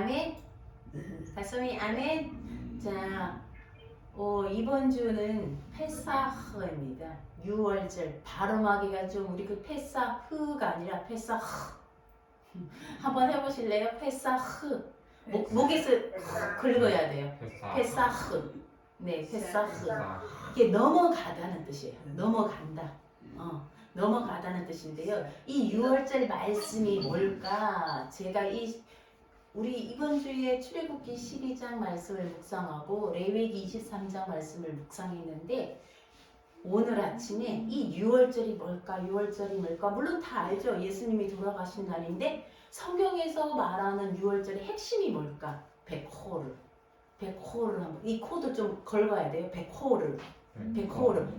아멘. 달솜이 아멘. 자, 이번 주는 페사흐입니다. 6월절 발음하기가 좀 우리 그 페사흐가 아니라 페사흐. 한번 해보실래요? 페사흐. 목에서 긁어야 돼요. 페사흐. 네, 페사흐. 이게 넘어가다는 뜻이에요. 넘어간다. 넘어가다는 뜻인데요. 이 6월절 말씀이 뭘까? 제가 우리 이번 주에 출애굽기 12장 말씀을 묵상하고 레위기 23장 말씀을 묵상했는데 오늘 아침에 이 6월절이 뭘까? 6월절이 뭘까? 물론 다 알죠. 예수님이 돌아가신 날인데 성경에서 말하는 6월절의 핵심이 뭘까? 백호를 한번 이 코도 좀 걸어야 돼요. 백호를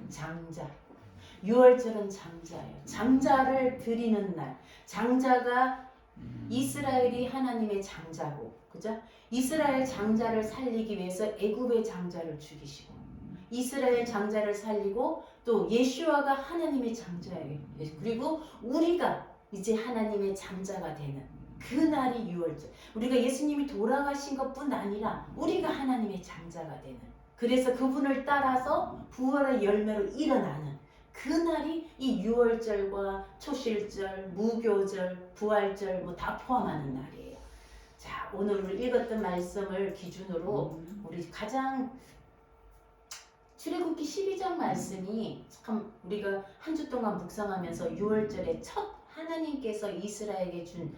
장자. 6월절은 장자예요. 장자를 드리는 날. 장자가 이스라엘이 하나님의 장자고, 그죠? 이스라엘 장자를 살리기 위해서 애굽의 장자를 죽이시고, 이스라엘 장자를 살리고 또 예수아가 하나님의 장자예요. 그리고 우리가 이제 하나님의 장자가 되는 그 날이 6월절. 우리가 예수님이 돌아가신 것뿐 아니라 우리가 하나님의 장자가 되는. 그래서 그분을 따라서 부활의 열매로 일어나는. 그날이 이 6월절과 초실절, 무교절, 부활절 다 포함하는 날이에요. 자, 오늘 우리 읽었던 말씀을 기준으로 우리 가장 출애굽기 12장 말씀이 참 우리가 한 주 동안 묵상하면서 6월절에 첫 하나님께서 이스라엘에게 준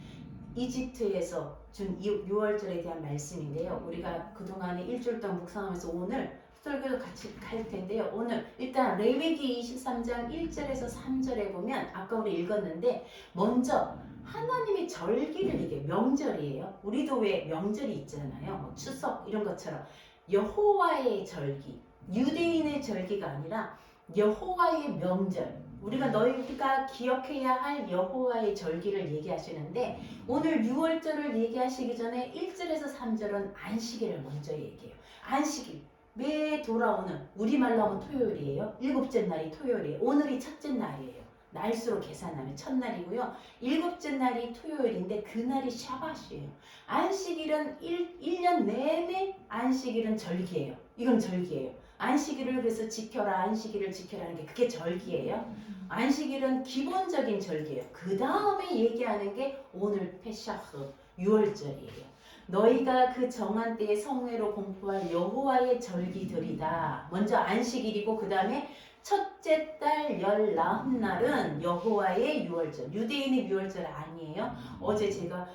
이집트에서 준 6월절에 대한 말씀인데요. 우리가 그동안에 일주일 동안 묵상하면서 오늘 설교도 같이 갈 텐데요. 오늘 일단 레위기 23장 1절에서 3절에 보면 아까 우리 읽었는데 먼저 하나님의 절기를 이게 명절이에요. 우리도 왜 명절이 있잖아요. 추석 이런 것처럼 여호와의 절기, 유대인의 절기가 아니라 여호와의 명절. 우리가 기억해야 할 여호와의 절기를 얘기하시는데 오늘 6월절을 얘기하시기 전에 1절에서 3절은 안식일을 먼저 얘기해요. 안식일. 매 돌아오는 우리말로 하면 토요일이에요. 일곱째 날이 토요일이에요. 오늘이 첫째 날이에요. 날수로 계산하면 첫날이고요. 일곱째 날이 토요일인데 그날이 샤밧이에요. 안식일은 1년 내내 안식일은 절기예요. 이건 절기예요. 안식일을 그래서 지켜라, 안식일을 지켜라는 게 그게 절기예요. 안식일은 기본적인 절기예요. 그 다음에 얘기하는 게 오늘 페샤흐 6월절이에요. 너희가 그 정한 때에 성회로 공포할 여호와의 절기들이다. 먼저 안식일이고 그 다음에 첫째 달 19날은 여호와의 6월절. 유대인의 6월절 아니에요. 어제 제가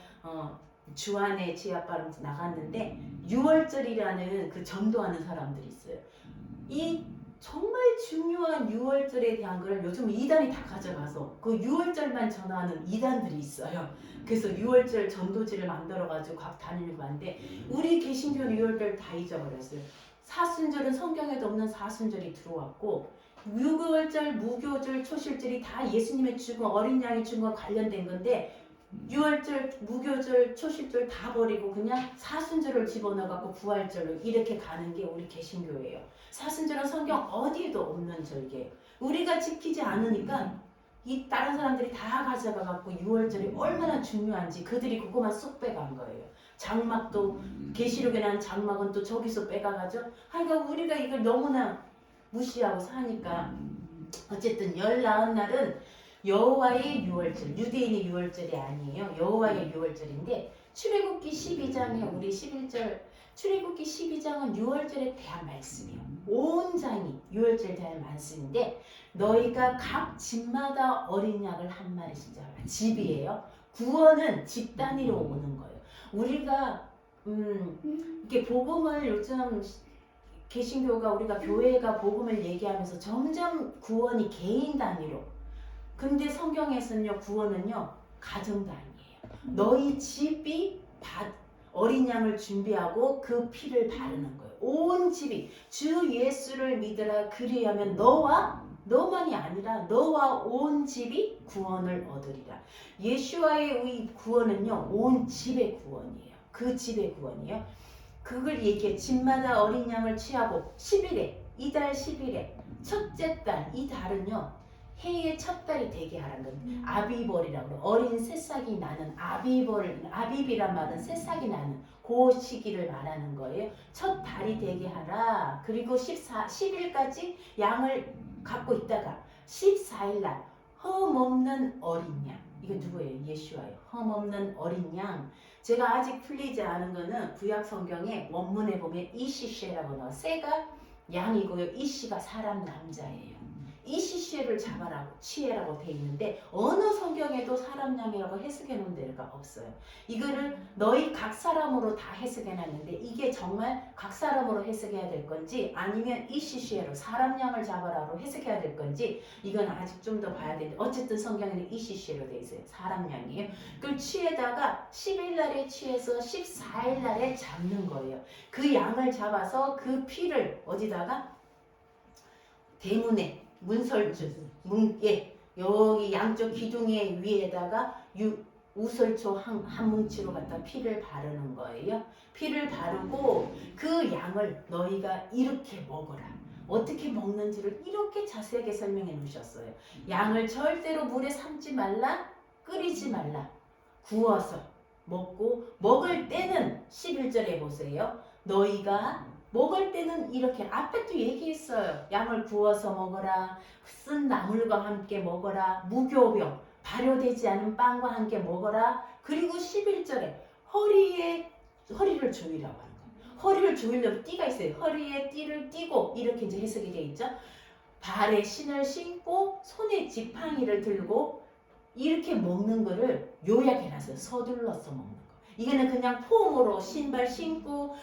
주안에 제 아빠랑 나갔는데 6월절이라는 그 전도하는 사람들이 있어요. 이 정말 중요한 6월절에 대한 걸 요즘 이단이 다 가져가서 그 6월절만 전하는 이단들이 있어요. 그래서 6월절 전도지를 만들어가지고 각 단위를 봤는데 우리 개신교는 6월절 다 잊어버렸어요. 사순절은 성경에도 없는 사순절이 들어왔고 6월절, 무교절, 초실절이 다 예수님의 죽음, 어린 양의 죽음과 관련된 건데 6월절, 무교절, 초실절 다 버리고 그냥 사순절을 집어넣어갖고 부활절로 이렇게 가는 게 우리 개신교예요. 사순절은 성경 어디에도 없는 절기예요. 우리가 지키지 않으니까 이 다른 사람들이 다 가져가갖고 6월절이 얼마나 중요한지 그들이 그것만 쏙 빼간 거예요. 장막도 계시록에 난 장막은 또 저기서 빼가가죠. 그러니까 우리가 이걸 너무나 무시하고 사니까 어쨌든 19날은 여호와의 6월절, 유대인의 6월절이 아니에요. 여호와의 6월절인데 출애굽기 12장에 우리 11절 출애굽기 12장은 6월절에 대한 말씀이에요. 온 장이 6월절에 대한 말씀인데 너희가 각 집마다 어린 양을 한 마리씩 잡아라. 집이에요. 구원은 집 단위로 오는 거예요. 우리가 이게 복음을 요즘 개신교가 우리가 교회가 복음을 얘기하면서 점점 구원이 개인 단위로. 근데 성경에서는요 구원은요 가정 단위예요. 너희 집이 어린 양을 준비하고 그 피를 바르는 거예요. 온 집이 주 예수를 믿으라 그리하면 너만이 아니라 너와 온 집이 구원을 얻으리라. 예수와의 구원은요 온 집의 구원이에요. 그 집의 구원이에요. 그걸 얘기해. 집마다 어린 양을 취하고 10일에 이달 10일에 첫째 달 이 달은요 해의 첫 달이 되게 하라는 건 아비벌이라고 어린 새싹이 나는 아비벌 아비비란 말은 새싹이 나는 그 시기를 말하는 거예요. 첫 달이 되게 하라. 그리고 10일까지 양을 갖고 있다가 14일 날 흠없는 어린 양. 이거 누구예요? 예수와예요. 흠없는 어린 양. 제가 아직 풀리지 않은 거는 구약 성경에 원문에 보면 이시쉐라고 나와. 새가 양이고요. 이시가 사람 남자예요. 이시쉐를 잡아라고 치해라고 돼 있는데 어느 성경에도 사람 양이라고 해석해 놓은 데가 없어요. 이거를 너희 각 사람으로 다 해석해 놨는데 이게 정말 각 사람으로 해석해야 될 건지 아니면 이시쉐로 사람 양을 잡아라로 해석해야 될 건지 이건 아직 좀 더 봐야 되는데 어쨌든 성경에는 이시쉐로 돼 있어요. 사람 양이에요. 그걸 취해다가 10일 날에 취해서 14일 날에 잡는 거예요. 그 양을 잡아서 그 피를 어디다가 대문에 문설주 문에 여기 양쪽 기둥의 위에다가 우설초 한 뭉치로 갖다 피를 바르는 거예요. 피를 바르고 그 양을 너희가 이렇게 먹어라. 어떻게 먹는지를 이렇게 자세하게 설명해 놓으셨어요. 양을 절대로 물에 삶지 말라, 끓이지 말라. 구워서 먹고 먹을 때는 11절에 보세요. 너희가 먹을 때는 이렇게 앞에도 얘기했어요. 양을 구워서 먹어라. 쓴 나물과 함께 먹어라. 무교병, 발효되지 않은 빵과 함께 먹어라. 그리고 11절에 허리를 조이라고 하는 거예요. 허리를 조이려면 띠가 있어요. 허리에 띠를 띠고 이렇게 이제 해석이 되어 있죠. 발에 신을 신고 손에 지팡이를 들고 이렇게 먹는 거를 요약해놨어요. 서둘러서 먹는 거. 이거는 그냥 폼으로 신발 신고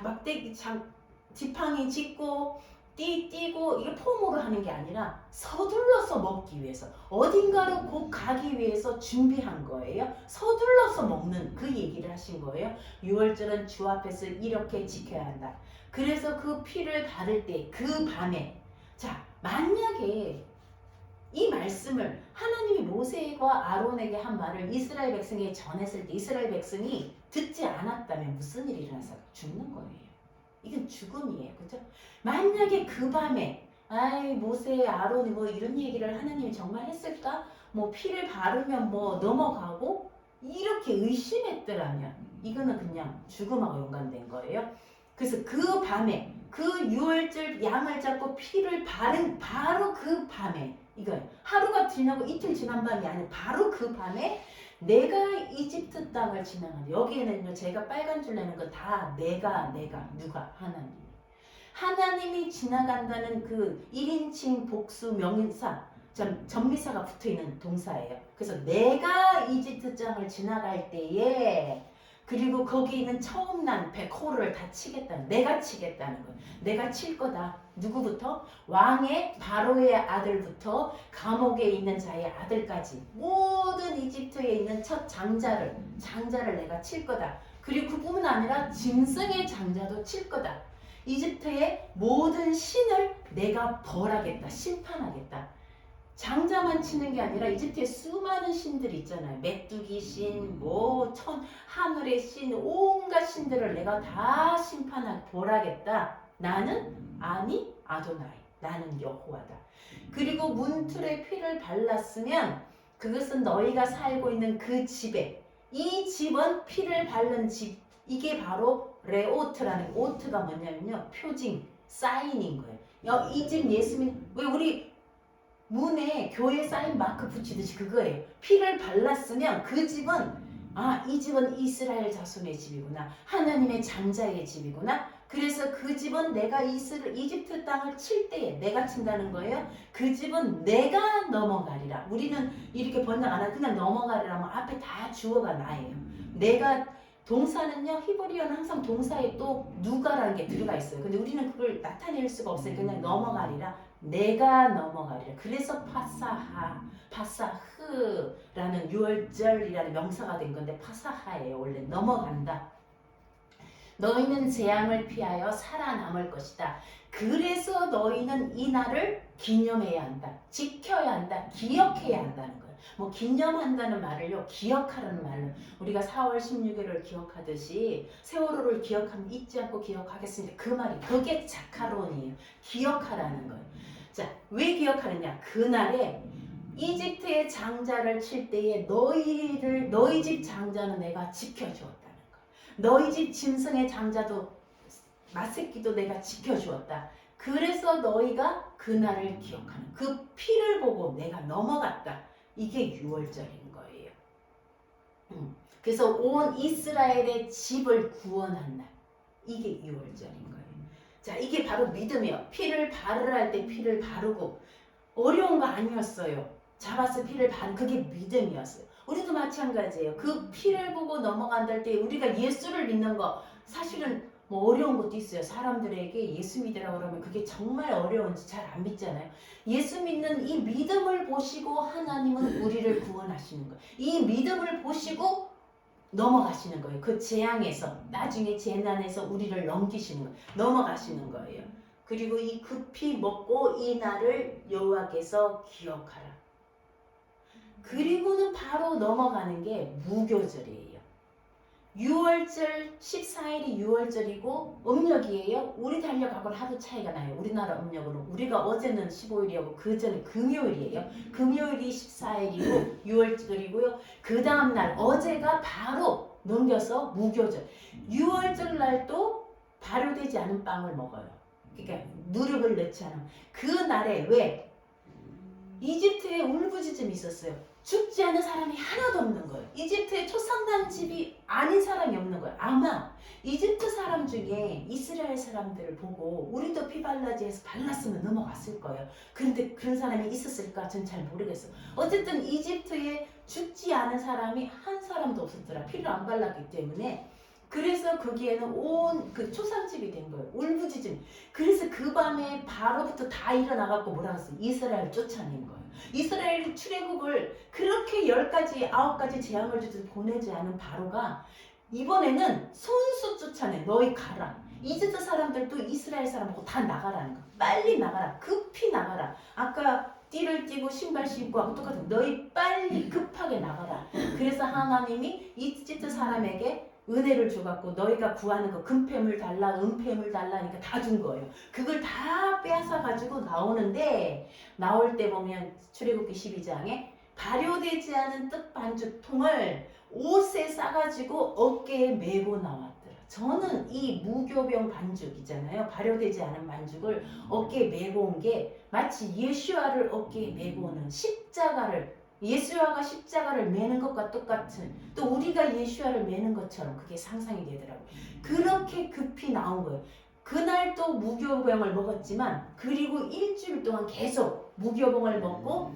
막대기 지팡이 짚고 띠고 이게 폼으로 하는 게 아니라 서둘러서 먹기 위해서 어딘가로 곧 가기 위해서 준비한 거예요. 서둘러서 먹는 그 얘기를 하신 거예요. 6월절은 주 앞에서 이렇게 지켜야 한다. 그래서 그 피를 바를 때 그 밤에 자 만약에 이 말씀을 하나님이 모세와 아론에게 한 말을 이스라엘 백성에게 전했을 때 이스라엘 백성이 듣지 않았다면 무슨 일이 일어나서 죽는 거예요. 이건 죽음이에요. 그렇죠? 만약에 그 밤에 모세, 아론이 뭐 이런 얘기를 하나님이 정말 했을까? 뭐 피를 바르면 뭐 넘어가고 이렇게 의심했더라면 이거는 그냥 죽음하고 연관된 거예요. 그래서 그 밤에 그 6월절 양을 잡고 피를 바른 바로 그 밤에 이거예요. 하루가 지나고 이틀 지난 밤이 아니라 바로 그 밤에 내가 이집트 땅을 지나간다. 여기에는요 제가 빨간 줄 내는 거 다 내가 누가 하나님이 지나간다는 그 1인칭 복수 명사 전미사가 붙어있는 동사예요. 그래서 내가 이집트 땅을 지나갈 때에 그리고 거기 있는 처음 난 백호를 다 치겠다는 내가 치겠다는 거예요. 내가 칠 거다. 누구부터? 왕의 바로의 아들부터 감옥에 있는 자의 아들까지 모든 이집트에 있는 첫 장자를 내가 칠 거다. 그리고 그뿐만 아니라 짐승의 장자도 칠 거다. 이집트의 모든 신을 내가 벌하겠다. 심판하겠다. 장자만 치는 게 아니라 이집트에 수많은 신들이 있잖아요. 메뚜기 신, 하늘의 신, 온갖 신들을 내가 다 심판하고 벌하겠다. 나는 아니 아도나이. 나는 여호와다. 그리고 문틀에 피를 발랐으면 그것은 너희가 살고 있는 그 집에 이 집은 피를 바른 집. 이게 바로 레오트라는 오트가 뭐냐면요. 표징, 사인인 거예요. 이 집 예수님 왜 우리 문에 교회 사인 마크 붙이듯이 그거예요. 피를 발랐으면 그 집은 이 집은 이스라엘 자손의 집이구나. 하나님의 장자의 집이구나. 그래서 그 집은 내가 이집트 땅을 칠 때에 내가 친다는 거예요. 그 집은 내가 넘어가리라. 우리는 이렇게 번역 안 하고 그냥 넘어가리라 하면 앞에 다 주어가 나예요. 내가 동사는요 히브리어는 항상 동사에 또 누가라는 게 들어가 있어요. 근데 우리는 그걸 나타낼 수가 없어요. 그냥 넘어가리라. 내가 넘어가리라. 그래서 파사흐라는 6월절이라는 명사가 된 건데 파사하예요. 원래 넘어간다. 너희는 재앙을 피하여 살아남을 것이다. 그래서 너희는 이 날을 기념해야 한다. 지켜야 한다. 기억해야 한다는 거예요. 뭐 기념한다는 말을요. 기억하라는 말로 우리가 4월 16일을 기억하듯이 세월호를 기억하면 잊지 않고 기억하겠습니다. 그 말이 그게 자카론이에요. 기억하라는 거예요. 자, 왜 기억하느냐? 그날에 이집트의 장자를 칠 때에 너희 집 장자는 내가 지켜주었다는 거예요. 너희 집 짐승의 장자도 맛새끼도 내가 지켜주었다. 그래서 너희가 그날을 기억하는 그 피를 보고 내가 넘어갔다. 이게 유월절인 거예요. 그래서 온 이스라엘의 집을 구원한 날. 이게 유월절인 거예요. 자, 이게 바로 믿음이에요. 피를 바르라 할 때 피를 바르고 어려운 거 아니었어요. 잡아서 피를 바르 그게 믿음이었어요. 우리도 마찬가지예요. 그 피를 보고 넘어간다 할 때 우리가 예수를 믿는 거 사실은 뭐 어려운 것도 있어요. 사람들에게 예수 믿으라고 그러면 그게 정말 어려운지 잘 안 믿잖아요. 예수 믿는 이 믿음을 보시고 하나님은 우리를 구원하시는 거예요. 이 믿음을 보시고 넘어가시는 거예요. 그 재앙에서 나중에 재난에서 우리를 넘기시는 거예요. 넘어가시는 거예요. 그리고 이 급히 먹고 이 날을 여호와께서 기억하라. 그리고는 바로 넘어가는 게 무교절이에요. 6월절 14일이 6월절이고 음력이에요. 우리 달력하고는 하루 차이가 나요. 우리나라 음력으로. 우리가 어제는 15일이었고 그 전에 금요일이에요. 금요일이 14일이고 6월절이고요. 그 다음날 어제가 바로 넘겨서 무교절. 6월절 날도 발효되지 않은 빵을 먹어요. 그러니까 누룩을 넣지 않은 그 날에 왜? 이집트에 울부짖음이 있었어요. 죽지 않은 사람이 하나도 없는 거예요. 이집트에 초상단 집이 아닌 사람이 없는 거예요. 아마 이집트 사람 중에 이스라엘 사람들을 보고 우리도 피발라지에서 발랐으면 넘어갔을 거예요. 그런데 그런 사람이 있었을까? 전 잘 모르겠어요. 어쨌든 이집트에 죽지 않은 사람이 한 사람도 없었더라. 피를 안 발랐기 때문에. 그래서 거기에는 온 그 초상집이 된 거예요. 울부짖음. 그래서 그 밤에 바로부터 다 일어나갖고 뭐라 했어요? 이스라엘을 쫓아낸 거예요. 이스라엘 출애굽을 그렇게 10가지, 9가지 재앙을 주듯 보내지 않은 바로가 이번에는 손수 쫓아내. 너희 가라. 이집트 사람들도 이스라엘 사람하고 다 나가라는 거야. 빨리 나가라. 급히 나가라. 아까 띠를 띠고 신발 신고 하고 똑같은 너희 빨리 급하게 나가라. 그래서 하나님이 이집트 사람에게 은혜를 줘갖고 너희가 구하는 거 금패물 달라 은패물 달라니까 다 준 거예요. 그걸 다 빼앗아 가지고 나오는데 나올 때 보면 출애굽기 12장에 발효되지 않은 떡 반죽통을 옷에 싸가지고 어깨에 메고 나왔더라. 저는 이 무교병 반죽이잖아요. 발효되지 않은 반죽을 어깨에 메고 온 게 마치 예수와를 어깨에 메고 오는 십자가를 예수와가 십자가를 매는 것과 똑같은 또 우리가 예수와를 매는 것처럼 그게 상상이 되더라고요. 그렇게 급히 나온 거예요. 그날 또 무교병을 먹었지만 그리고 일주일 동안 계속 무교병을 먹고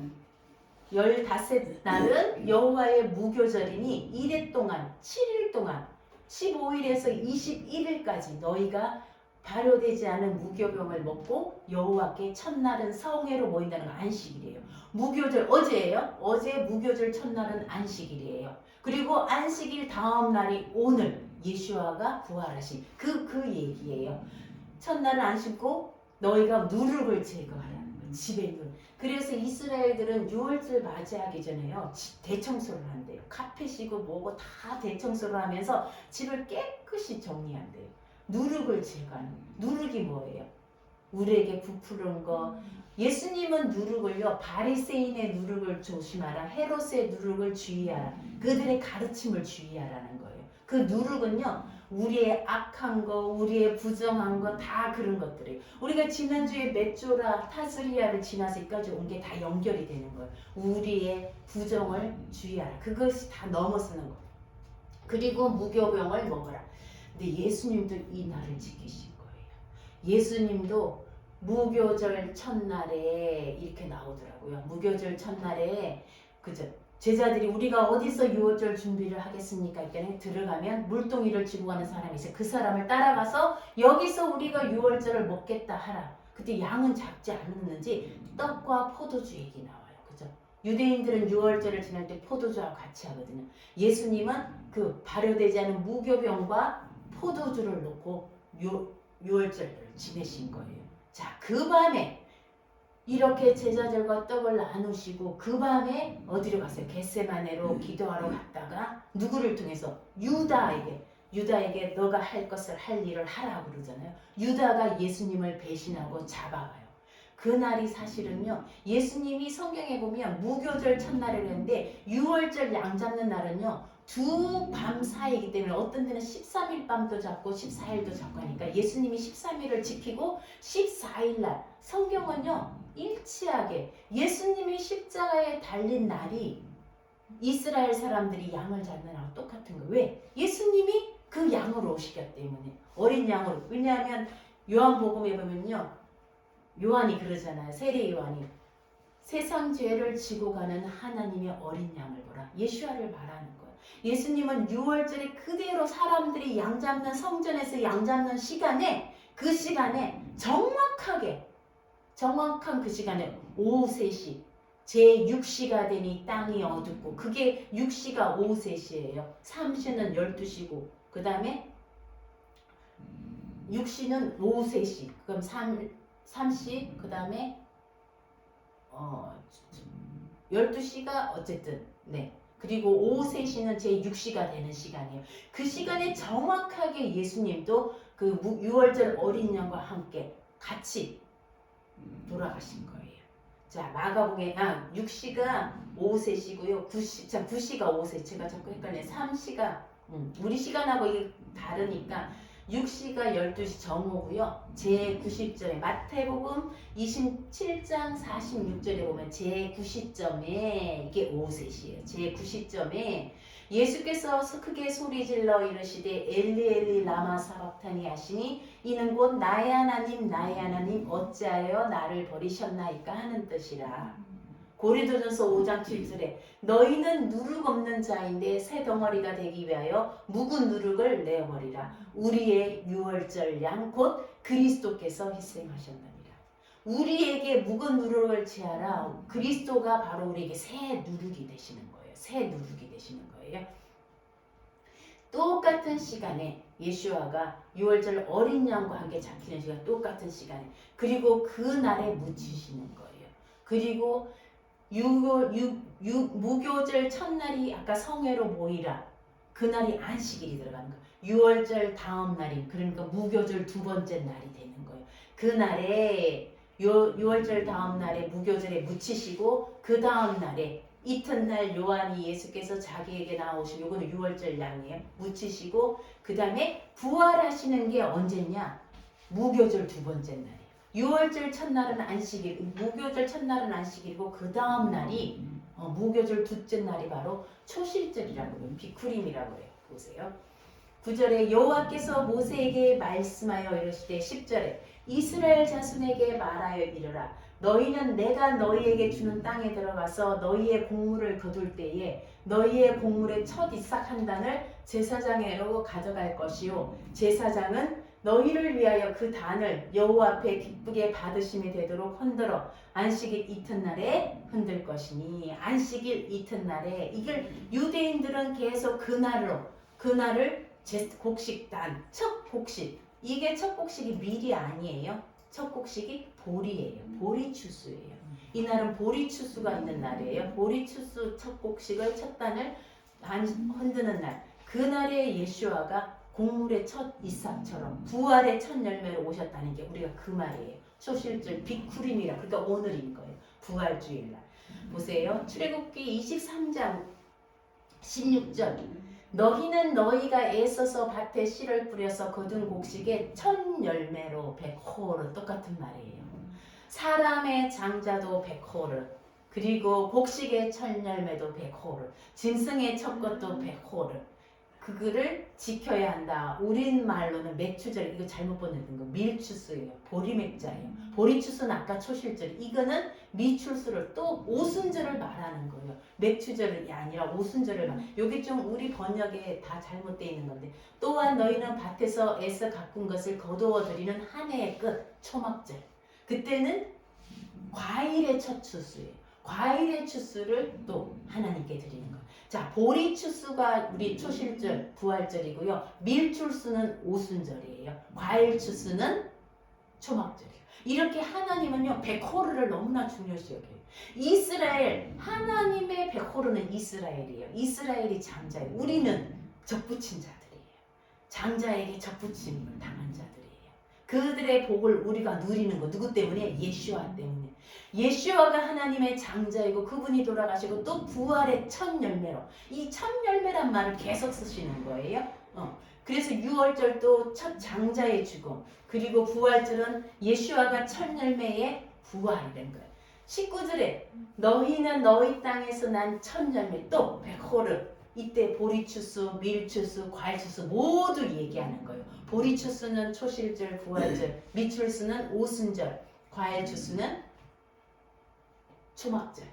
15날은 여호와의 무교절이니 이래 동안 7일 동안 15일에서 21일까지 너희가 발효되지 않은 무교병을 먹고 여호와께 첫날은 성회로 모인다는 건 안식일이에요. 무교절 어제예요. 어제 무교절 첫날은 안식일이에요. 그리고 안식일 다음 날이 오늘 예수와가 부활하신 그 얘기예요. 첫날은 안식고 너희가 누룩을 제거하라는 거예요. 집에 누룩. 그래서 이스라엘들은 6월절 맞이하기 전에요. 대청소를 한대요. 카펫이고 뭐고 다 대청소를 하면서 집을 깨끗이 정리한대요. 누룩을 제거하는 거예요. 누룩이 뭐예요? 우리에게 부풀은 거. 예수님은 누룩을요. 바리새인의 누룩을 조심하라. 헤롯의 누룩을 주의하라. 그들의 가르침을 주의하라는 거예요. 그 누룩은요. 우리의 악한 거, 우리의 부정한 거 다 그런 것들이에요. 우리가 지난주에 메조라, 타스리아를 지나서 여기까지 온 게 다 연결이 되는 거예요. 우리의 부정을 주의하라. 그것이 다 넘어서는 거예요. 그리고 무교병을 먹어라. 근데 예수님도 이 날을 지키신 거예요. 예수님도 무교절 첫날에 이렇게 나오더라고요. 무교절 첫날에 그죠? 제자들이 우리가 어디서 유월절 준비를 하겠습니까? 이렇게 들어가면 물동이를 쥐고 가는 사람이 있어요. 그 사람을 따라가서 여기서 우리가 유월절을 먹겠다 하라. 그때 양은 작지 않았는지 떡과 포도주 얘기 나와요. 그죠? 유대인들은 유월절을 지낼 때 포도주와 같이 하거든요. 예수님은 그 발효되지 않은 무교병과 포도주를 놓고 유월절을 지내신 거예요. 자, 그 밤에 이렇게 제자들과 떡을 나누시고 그 밤에 어디로 갔어요? 겟세마네로 기도하러 갔다가 누구를 통해서? 유다에게 너가 할 것을 할 일을 하라고 그러잖아요. 유다가 예수님을 배신하고 잡아가요. 그날이 사실은요. 예수님이 성경에 보면 무교절 첫날을 했는데 6월절 양 잡는 날은요. 두 밤 사이이기 때문에 어떤 데는 13일 밤도 잡고 14일도 잡고 하니까 예수님이 13일을 지키고 14일 날 성경은요 일치하게 예수님이 십자가에 달린 날이 이스라엘 사람들이 양을 잡는 날하고 똑같은 거예요. 왜? 예수님이 그 양으로 오시기 때문에 어린 양으로. 왜냐하면 요한복음에 보면요 요한이 그러잖아요. 세례 요한이 세상 죄를 지고 가는 하나님의 어린 양을 보라. 예수야를 말하는 거예요. 예수님은 6월절에 그대로 사람들이 양 잡는 성전에서 양 잡는 시간에 그 시간에 정확한 그 시간에 오후 3시 제6시가 되니 땅이 어둡고 그게 6시가 오후 3시예요. 3시는 12시고 그 다음에 6시는 오후 3시 그럼 3시 그 다음에 12시가 어쨌든 네 그리고 오후 3시는 제6시가 되는 시간이에요. 그 시간에 정확하게 예수님도 그 6월절 어린 양과 함께 같이 돌아가신 거예요. 자 마가복음에 6시가 오후 3시고요. 9시가 오후 3시 제가 자꾸 헷갈려요. 3시가 우리 시간하고 이게 다르니까 6시가 12시 정오고요. 제90점에 마태복음 27장 46절에 보면 제90점에 이게 오후 3시예요. 제90점에 예수께서 크게 소리질러 이르시되 엘리 엘리 라마 사박타니 하시니 이는 곧 나의 하나님 어찌하여 나를 버리셨나이까 하는 뜻이라. 고린도전서 5장 7절에 너희는 누룩 없는 자인데 새 덩어리가 되기 위하여 묵은 누룩을 내어버리라. 우리의 유월절 양 곧 그리스도께서 희생하셨느니라. 우리에게 묵은 누룩을 제하라. 그리스도가 바로 우리에게 새 누룩이 되시는 거예요. 새 누룩이 되시는 거예요. 똑같은 시간에 예수와가 유월절 어린 양과 함께 잡히는 시간 똑같은 시간에 그리고 그 날에 묻히시는 거예요. 그리고 무교절 첫날이 아까 성회로 모이라 그날이 안식일이 들어가는 거예요. 6월절 다음 날이 그러니까 무교절 두 번째 날이 되는 거예요. 그날에 6월절 다음 날에 무교절에 묻히시고 그 다음 날에 이튿날 요한이 예수께서 자기에게 나오신 요거는 6월절 양이에요. 묻히시고 그 다음에 부활하시는 게 언제냐? 무교절 두 번째 날이에요. 6월절 첫날은 안식일, 무교절 첫날은 안식일이고 그 다음 날이 무교절 둘째 날이 바로 초실절이라고 해요. 비쿠림이라고 해요. 보세요. 9절에 여호와께서 모세에게 말씀하여 이르시되 10절에 이스라엘 자손에게 말하여 이르라. 너희는 내가 너희에게 주는 땅에 들어가서 너희의 곡물을 거둘 때에 너희의 곡물의 첫 이삭 한 단을 제사장에로 가져갈 것이요 제사장은 너희를 위하여 그 단을 여호와 앞에 기쁘게 받으심이 되도록 흔들어 안식일 이튿날에 흔들 것이니 안식일 이튿날에 이걸 유대인들은 계속 그날을 곡식단 첫 곡식 이게 첫 곡식이 밀이 아니에요. 첫 곡식이 보리예요. 보리추수예요. 이날은 보리추수가 있는 날이에요. 보리추수 첫 곡식을 첫 단을 흔드는 날. 그날에 예수와가 곡물의 첫 이삭처럼 부활의 첫 열매로 오셨다는 게 우리가 그 말이에요. 초실절 비쿠림이라 그러니까 오늘인 거예요. 부활주일날. 보세요. 출애굽기 23장 16절 너희는 너희가 애써서 밭에 씨를 뿌려서 거둔 곡식의 첫 열매로 백호르 똑같은 말이에요. 사람의 장자도 백호르 그리고 곡식의 첫 열매도 백호르 짐승의 첫 것도 백호르 그거를 지켜야 한다. 우린 말로는 맥추절 이거 잘못 번역된 거 밀추수예요. 보리맥자예요. 보리추수는 아까 초실절 이거는 미출수를 또 오순절을 말하는 거예요. 맥추절이 아니라 오순절을 말. 여기 좀 우리 번역에 다 잘못되어 있는 건데 또한 너희는 밭에서 애써 가꾼 것을 거두어 드리는 한 해의 끝 초막절 그때는 과일의 첫 추수예요. 과일의 추수를 또 하나님께 드리는 거예요. 자, 보리추수가 우리 초실절, 부활절이고요. 밀추수는 오순절이에요. 과일추수는 초막절이에요. 이렇게 하나님은요, 백호르를 너무나 중요시 여겨요. 이스라엘, 하나님의 백호르는 이스라엘이에요. 이스라엘이 장자예요. 우리는 적붙인 자들이에요. 장자에게 적붙임을 당한 자들이에요. 그들의 복을 우리가 누리는 거 누구 때문에? 예수와 때문에. 예수와가 하나님의 장자이고 그분이 돌아가시고 또 부활의 첫 열매로 이 첫 열매란 말을 계속 쓰시는 거예요. 그래서 유월절도 첫 장자의 죽음 그리고 부활절은 예수와가 첫 열매의 부활이된 거예요. 19절에 너희는 너희 땅에서 난 첫 열매 또 베코르 이때 보리추수, 밀추수, 과일추수 모두 얘기하는 거예요. 보리추수는 초실절, 부활절, 밀추수는 오순절, 과일추수는 초막절.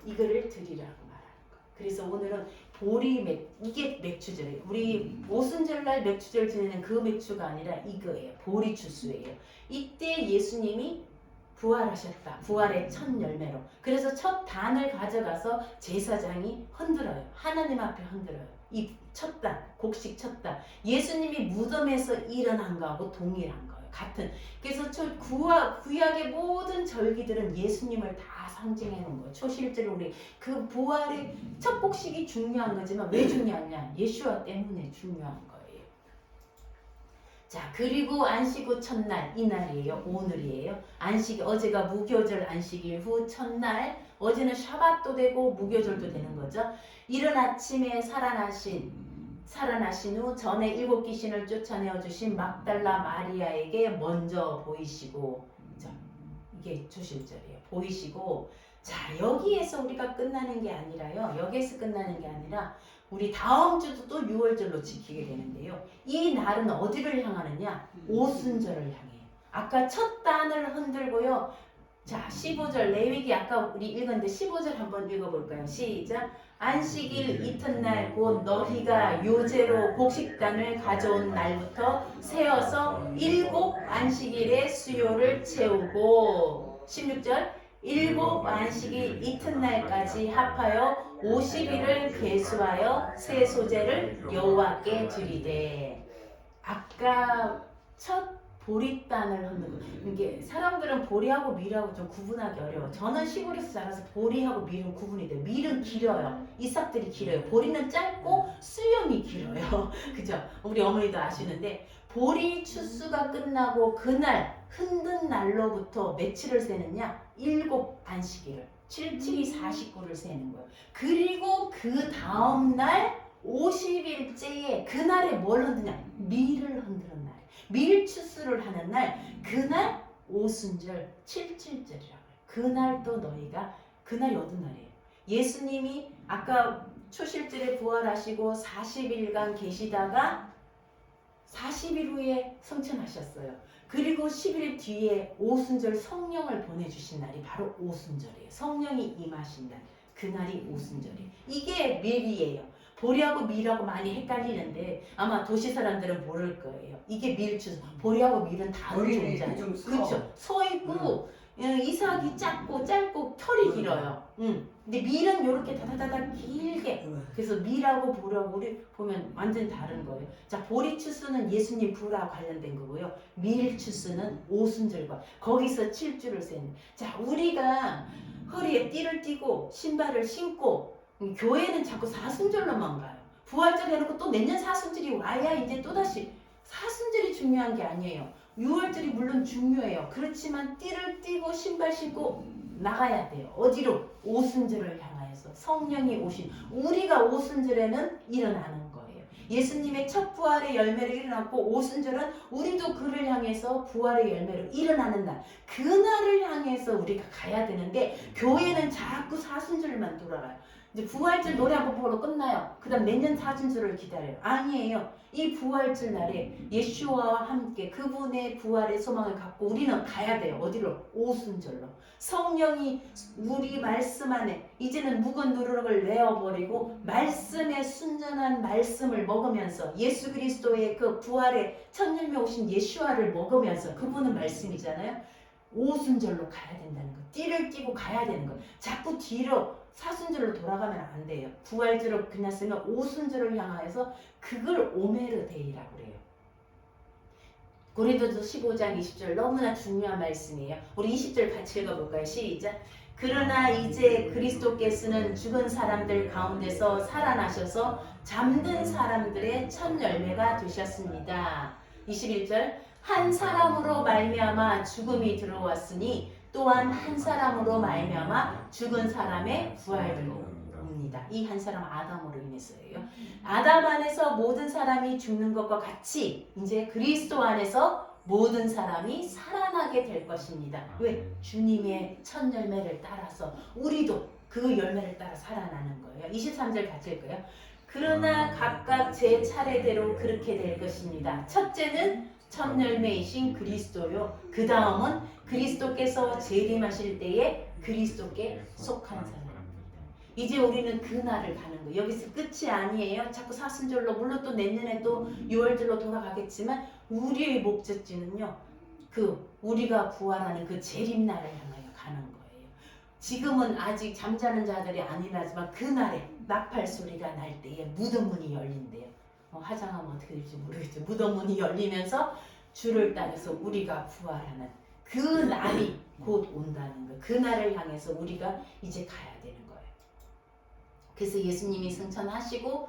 이거를 드리라고 말하는 거예요. 그래서 오늘은 이게 맥주절이에요. 우리 오순절날 맥주절 지내는 그 맥주가 아니라 이거예요. 보리추수예요. 이때 예수님이 부활하셨다. 부활의 첫 열매로. 그래서 첫 단을 가져가서 제사장이 흔들어요. 하나님 앞에 흔들어요. 이 첫 단, 곡식 첫 단. 예수님이 무덤에서 일어난 거하고 동일한 거예요. 같은. 그래서 구약의 모든 절기들은 예수님을 다 상징해 놓은 거예요. 초실절 우리 그 부활의 첫 곡식이 중요한 거지만 왜 중요하냐? 예수와 때문에 중요한 거예요. 자, 그리고 안식 후 첫날 이날이에요. 오늘이에요. 안식 어제가 무교절 안식일 후 첫날 어제는 샤밧도 되고 무교절도 되는 거죠. 이른 아침에 살아나신 후 전에 7 귀신을 쫓아내어 주신 막달라 마리아에게 먼저 보이시고 자, 이게 초실절이에요. 보이시고 자 여기에서 우리가 끝나는 게 아니라요. 여기에서 끝나는 게 아니라 우리 다음 주도 또 6월절로 지키게 되는데요. 이 날은 어디를 향하느냐? 오순절을 향해요. 아까 첫 단을 흔들고요. 자 15절 레위기 아까 우리 읽었는데 15절 한번 읽어볼까요? 시작. 안식일 이튿날 곧 너희가 요제로 곡식단을 가져온 날부터 세어서 7 안식일의 수요를 채우고 16절 7 안식일 이튿날까지 합하여 50일을 계수하여 새 소재를 여호와께 드리되. 아까 첫 보리단을 흔든 거. 이게 사람들은 보리하고 밀하고 좀 구분하기 어려워. 저는 시골에서 자라서 보리하고 밀은 구분이 돼요. 밀은 길어요. 이삭들이 길어요. 보리는 짧고 수염이 길어요. 그죠? 우리 어머니도 아시는데 보리 추수가 끝나고 그날 흔든 날로부터 며칠을 세느냐? 7 안식일을 77이 49를 세는 거예요. 그리고 그 다음날 50일째에 그날에 뭘 흔드냐? 밀을 흔드는 날. 밀 추수를 하는 날 그날 오순절 77절이라고 해요. 그날 또 너희가 그날이 어떤 날이에요? 예수님이 아까 초실절에 부활하시고 40일간 계시다가 40일 후에 승천하셨어요. 그리고 10일 뒤에 오순절 성령을 보내주신 날이 바로 오순절이에요. 성령이 임하신 날. 그날이 오순절이에요. 이게 밀이에요. 보리하고 밀하고 많이 헷갈리는데 아마 도시 사람들은 모를 거예요. 이게 밀추수. 보리하고 밀은 다른 종자예요. 그렇죠. 서 있고 이삭이 짧고 털이 길어요. 근데 밀은 이렇게 다다다다 길게. 그래서 밀하고 보리하고 우리 보면 완전 다른 거예요. 자, 보리 추수는 예수님 부활과 관련된 거고요. 밀 추수는 오순절과 거기서 7주를 세는. 자, 우리가 허리에 띠를 띠고 신발을 신고 교회는 자꾸 사순절로만 가요. 부활절 해놓고 또 내년 사순절이 와야 이제 또다시 사순절이 중요한 게 아니에요. 6월절이 물론 중요해요. 그렇지만 띠를 띠고 신발 신고 나가야 돼요. 어디로? 오순절을 향하여서 성령이 오신 우리가 오순절에는 일어나는 거예요. 예수님의 첫 부활의 열매로 일어났고 오순절은 우리도 그를 향해서 부활의 열매로 일어나는 날. 그날을 향해서 우리가 가야 되는데 교회는 자꾸 사순절만 돌아가요. 이제 부활절 노래 한번 보러 끝나요. 그 다음 내년 사순절을 기다려요. 아니에요. 이 부활절 날에 예수와 함께 그분의 부활의 소망을 갖고 우리는 가야 돼요. 어디로? 오순절로. 성령이 우리 말씀 안에 이제는 묵은 누룩을 내어버리고 말씀의 순전한 말씀을 먹으면서 예수 그리스도의 그 부활의 첫 열매 오신 예수와를 먹으면서 그분은 말씀이잖아요. 오순절로 가야 된다는 거. 띠를 띠고 가야 되는 거. 자꾸 뒤로 사순절로 돌아가면 안 돼요. 부활절로 그냥 쓰면 오순절을 향하여서 그걸 오메르데이라고 그래요. 고린도서 15장 20절 너무나 중요한 말씀이에요. 우리 20절 같이 읽어볼까요? 시작. 그러나 이제 그리스도께서는 죽은 사람들 가운데서 살아나셔서 잠든 사람들의 첫 열매가 되셨습니다. 21절 한 사람으로 말미암아 죽음이 들어왔으니 또한 한 사람으로 말미암아 죽은 사람의 부활도 옵니다. 이 한 사람 아담으로 인해서예요. 아담 안에서 모든 사람이 죽는 것과 같이 이제 그리스도 안에서 모든 사람이 살아나게 될 것입니다. 왜? 주님의 첫 열매를 따라서 우리도 그 열매를 따라 살아나는 거예요. 23절 같이 읽어요. 그러나 각각 제 차례대로 그렇게 될 것입니다. 첫째는 첫 열매이신 그리스도요. 그 다음은 그리스도께서 재림하실 때에 그리스도께 속한 사람. 이제 우리는 그날을 가는 거예요. 여기서 끝이 아니에요. 자꾸 사순절로 물론 또 내년에 또 6월절로 돌아가겠지만 우리의 목적지는요. 우리가 부활하는 그 재림날을 향하여 가는 거예요. 지금은 아직 잠자는 자들이 아니라지만 그날에 나팔 소리가 날 때에 무덤 문이 열린대요. 화장하면 어떻게 될지 모르겠죠. 무덤 문이 열리면서 주를 따라서 우리가 부활하는 그 날이 곧 온다는 거예요. 그 날을 향해서 우리가 이제 가야 되는 거예요. 그래서 예수님이 승천하시고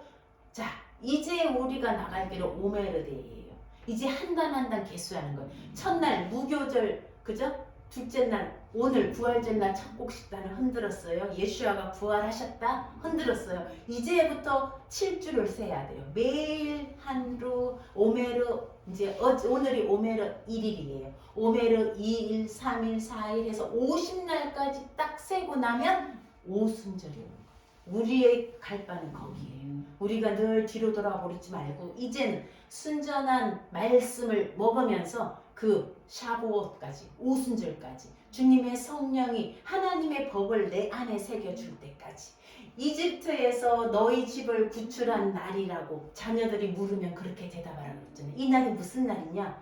자 이제 우리가 나갈 길은 오메르데이예요. 이제 한 단 한 단 개수하는 거예요. 첫날 무교절 그죠? 둘째 날 오늘 부활절 날 첫 곡식단을 흔들었어요. 예수아가 부활하셨다 흔들었어요. 이제부터 7주를 세야 돼요. 매일 하루 오메르 이제 오늘이 오메르 1일이에요. 오메르 2일, 3일, 4일 해서 50날까지 딱 세고 나면 오순절이에요. 우리의 갈 바는 거기에요. 우리가 늘 뒤로 돌아보지 말고 이제는 순전한 말씀을 먹으면서 그 샤보옷까지 오순절까지 주님의 성령이 하나님의 법을 내 안에 새겨줄 때까지 이집트에서 너희 집을 구출한 날이라고 자녀들이 물으면 그렇게 대답하라고 했잖아요. 이 날이 무슨 날이냐?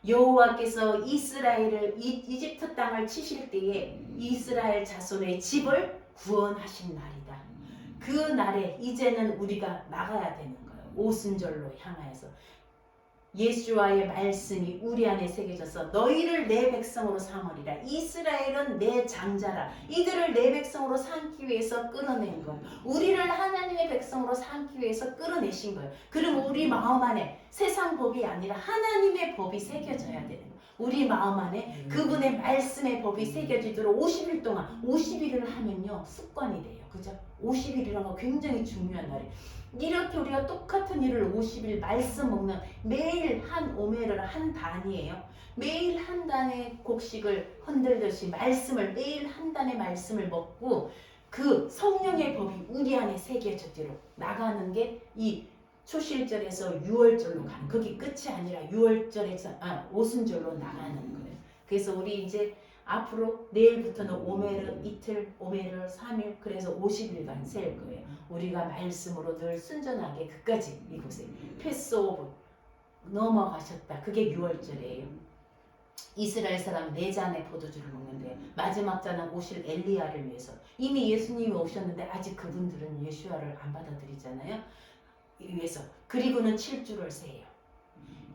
여호와께서 이스라엘을 이집트 땅을 치실 때에 이스라엘 자손의 집을 구원하신 날이다. 그 날에 이제는 우리가 나가야 되는 거예요. 오순절로 향하여서 예수와의 말씀이 우리 안에 새겨져서 너희를 내 백성으로 삼으리라. 이스라엘은 내 장자라. 이들을 내 백성으로 삼기 위해서 끌어낸 거예요. 우리를 하나님의 백성으로 삼기 위해서 끌어내신 거예요. 그럼 우리 마음 안에 세상 법이 아니라 하나님의 법이 새겨져야 되는 거예요. 우리 마음 안에 그분의 말씀의 법이 새겨지도록 50일 동안 50일을 하면요 습관이 돼요. 그죠? 50일이라는 거 굉장히 중요한 날이에요. 이렇게 우리가 똑같은 일을 50일 말씀 먹는 매일 한 오메르를 한 단이에요. 매일 한 단의 곡식을 흔들듯이 말씀을 매일 한 단의 말씀을 먹고 그 성령의 법이 우리 안에 새겨지도록 나가는 게 이 초실절에서 6월절로 가는 그게 끝이 아니라 6월절에서 오순절로 나가는 거예요. 그래서 우리 이제 앞으로 내일부터는 오메르 이틀, 오메르 3일 그래서 50일간 셀 거예요. 우리가 말씀으로 늘 순전하게 끝까지 이곳에 패스오브 넘어가셨다. 그게 6월절이에요. 이스라엘 사람 4잔의 포도주를 먹는데 마지막 잔은 오실 엘리야를 위해서 이미 예수님이 오셨는데 아직 그분들은 예수야를 안 받아들이잖아요. 위해서 그리고는 7주를 세요.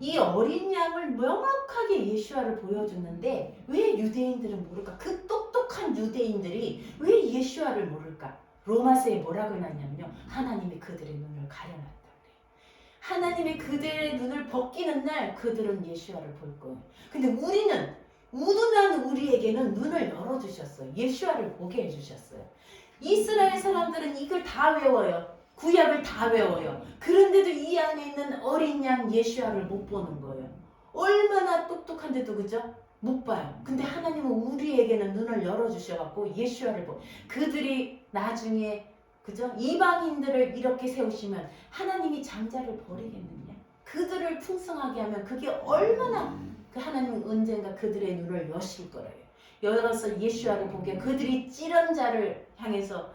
이 어린 양을 명확하게 예수아를 보여주는데 왜 유대인들은 모를까? 그 똑똑한 유대인들이 왜 예수아를 모를까? 로마서에 뭐라고 해놨냐면요. 하나님이 그들의 눈을 가려놨다 그래요. 하나님이 그들의 눈을 벗기는 날 그들은 예수아를 볼 거예요. 근데 우리는 우둔한 우리에게는 눈을 열어주셨어요. 예수아를 보게 해주셨어요. 이스라엘 사람들은 이걸 다 외워요. 구약을 다 외워요. 그런데도 이 안에 있는 어린 양 예수아를 못 보는 거예요. 얼마나 똑똑한데도 그죠? 못 봐요. 근데 하나님은 우리에게는 눈을 열어주셔갖고 예수아를 보. 그들이 나중에 그죠? 이방인들을 이렇게 세우시면 하나님이 장자를 버리겠느냐? 그들을 풍성하게 하면 그게 얼마나 그 하나님은 언젠가 그들의 눈을 여실 거예요. 열어서 예수아를 보게 그들이 찌른 자를 향해서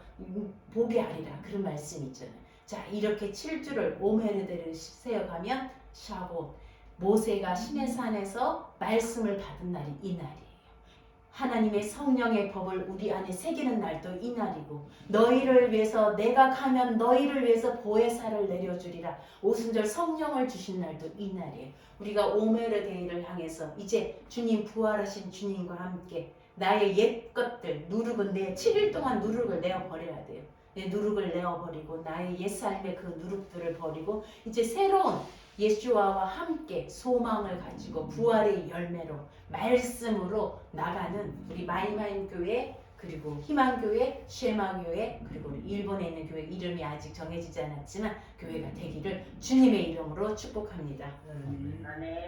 보게 하리라 그런 말씀이 있잖아요. 자 이렇게 7주를 오메르데를 세어가면 샤봇 모세가 시내산에서 말씀을 받은 날이 이 날이에요. 하나님의 성령의 법을 우리 안에 새기는 날도 이 날이고 너희를 위해서 내가 가면 너희를 위해서 보혜사를 내려주리라. 오순절 성령을 주신 날도 이 날이에요. 우리가 오메르데이를 향해서 이제 주님 부활하신 주님과 함께 나의 옛 것들 누룩은 내 7일 동안 누룩을 내어버려야 돼요. 내 누룩을 내어버리고 나의 옛 삶의 그 누룩들을 버리고 이제 새로운 예수와와 함께 소망을 가지고 부활의 열매로 말씀으로 나가는 우리 마이마임 교회 그리고 희망교회, 쉐마교회 그리고 일본에 있는 교회 이름이 아직 정해지지 않았지만 교회가 되기를 주님의 이름으로 축복합니다. 아멘.